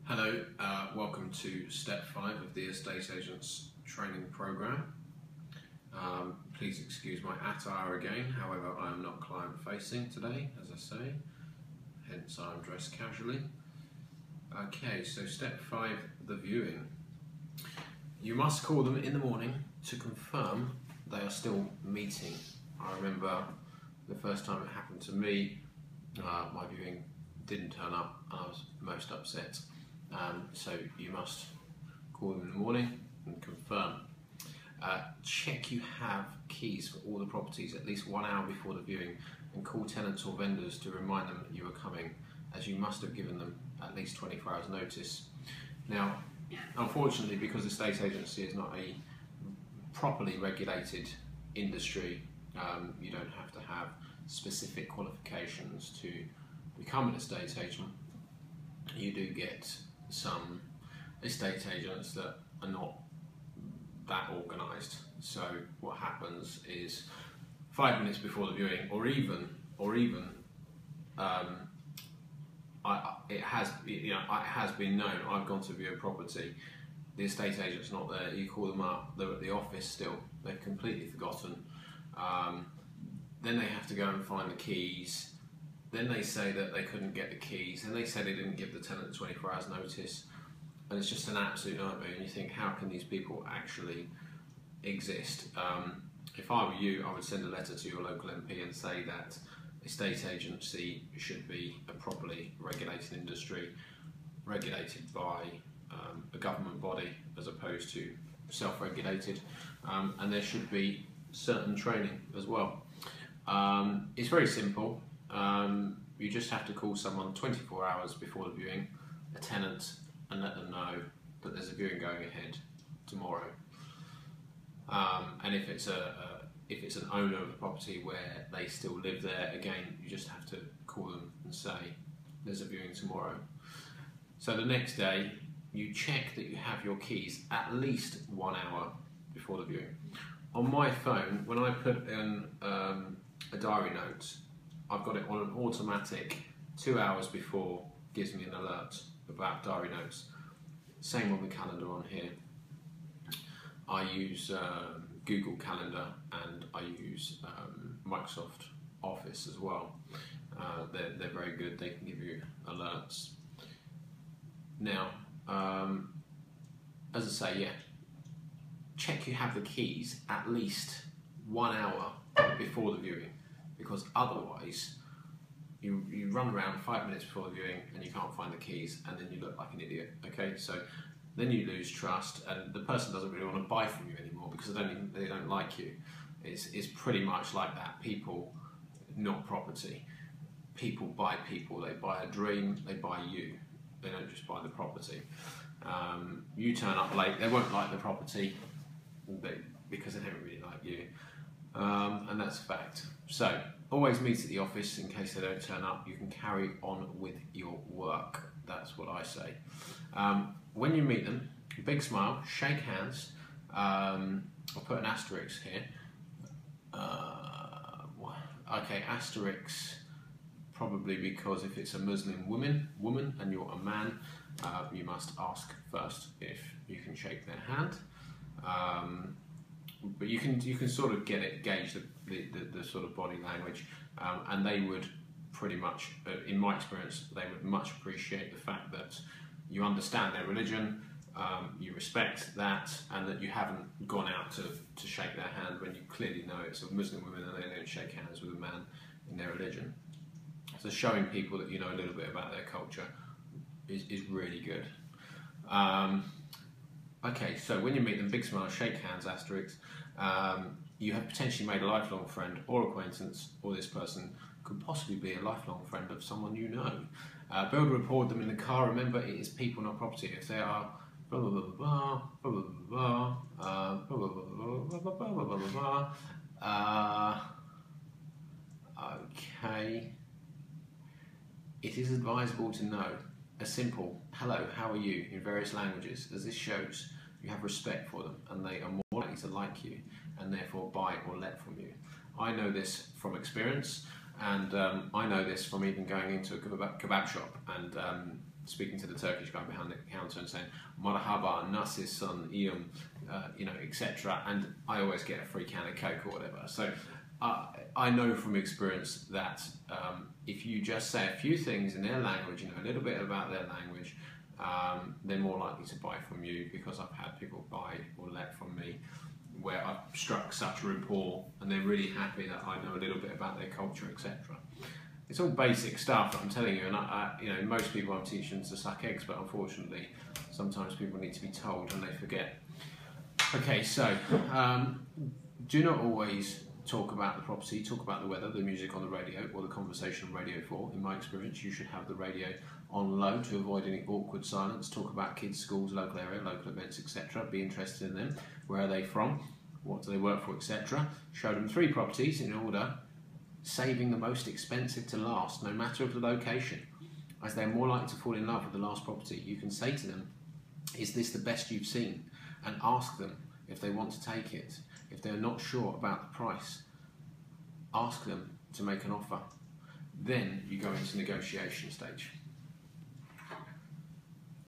Hello, welcome to step 5 of the Estate Agents Training Programme. Please excuse my attire again, however I am not client facing today, as I say, hence I'm dressed casually. Okay, so step 5, the viewing. You must call them in the morning to confirm they are still meeting. I remember the first time it happened to me, my viewing didn't turn up and I was most upset. So you must call them in the morning and confirm. Check you have keys for all the properties at least 1 hour before the viewing, and call tenants or vendors to remind them that you are coming, as you must have given them at least 24 hours notice. Now, unfortunately, because estate agency is not a properly regulated industry, you don't have to have specific qualifications to become an estate agent. You do get some estate agents that are not that organised. So what happens is 5 minutes before the viewing, or even it has been known. I've gone to view a property, the estate agent's not there. You call them up, they're at the office still. They've completely forgotten. Then they have to go and find the keys. Then they say that they couldn't get the keys, and they say they didn't give the tenant 24 hours notice, and it's just an absolute nightmare. And you think, how can these people actually exist? If I were you, I would send a letter to your local MP and say that estate agency should be a properly regulated industry, regulated by a government body as opposed to self-regulated, and there should be certain training as well. It's very simple. You just have to call someone 24 hours before the viewing, a tenant, and let them know that there's a viewing going ahead tomorrow. And if it's an owner of the property where they still live there, again, you just have to call them and say there's a viewing tomorrow. So the next day, you check that you have your keys at least 1 hour before the viewing. On my phone, when I put in a diary note, I've got it on an automatic 2 hours before, gives me an alert about diary notes. Same on the calendar on here. I use Google Calendar and I use Microsoft Office as well. They're very good, they can give you alerts. Now, as I say, yeah, check you have the keys at least 1 hour before the viewing, because otherwise you run around 5 minutes before the viewing and you can't find the keys, and then you look like an idiot. Okay, so then you lose trust, and the person doesn't really want to buy from you anymore because they don't like you. It's pretty much like that. People, not property. People buy people. They buy a dream. They buy you. They don't just buy the property. You turn up late, they won't like the property because they don't really like you. And that's a fact. So always meet at the office in case they don't turn up. You can carry on with your work. That's what I say. When you meet them, big smile, shake hands. I'll put an asterisk here. Okay, asterisk probably because if it's a Muslim woman and you're a man, you must ask first if you can shake their hand. But you can sort of gauge the sort of body language, and they would pretty much, in my experience, they would much appreciate the fact that you understand their religion, you respect that, and that you haven't gone out to shake their hand when you clearly know it's a Muslim woman and they don't shake hands with a man in their religion. So showing people that you know a little bit about their culture is really good. Okay, so when you meet them, big smile, shake hands, asterisk. You have potentially made a lifelong friend or acquaintance, or this person could possibly be a lifelong friend of someone you know. Build a rapport with them in the car. Remember, it is people, not property. If they are blah blah blah blah blah blah blah blah blah blah blah blah blah. Okay. It is advisable to know a simple hello, how are you, in various languages, as this shows you have respect for them and they are more likely to like you and therefore buy or let from you. I know this from experience, and I know this from even going into a kebab shop and speaking to the Turkish guy behind the counter and saying "Marhaba, nasılsın, iyiyim," etc. And I always get a free can of Coke or whatever. So I know from experience that if you just say a few things in their language, a little bit about their language, they're more likely to buy from you, because I've had people buy or let from me where I've struck such rapport and they're really happy that I know a little bit about their culture, etc. It's all basic stuff that I'm telling you, and most people I'm teaching to suck eggs, but unfortunately sometimes people need to be told and they forget. Okay, so do not always talk about the property, talk about the weather, the music on the radio, or the conversation on Radio 4. In my experience, you should have the radio on low to avoid any awkward silence. Talk about kids, schools, local area, local events, etc. Be interested in them. Where are they from? What do they work for, etc. Show them 3 properties in order, saving the most expensive to last, no matter of the location, as they're more likely to fall in love with the last property. You can say to them, is this the best you've seen? And ask them if they want to take it. If they're not sure about the price, ask them to make an offer. Then you go into negotiation stage.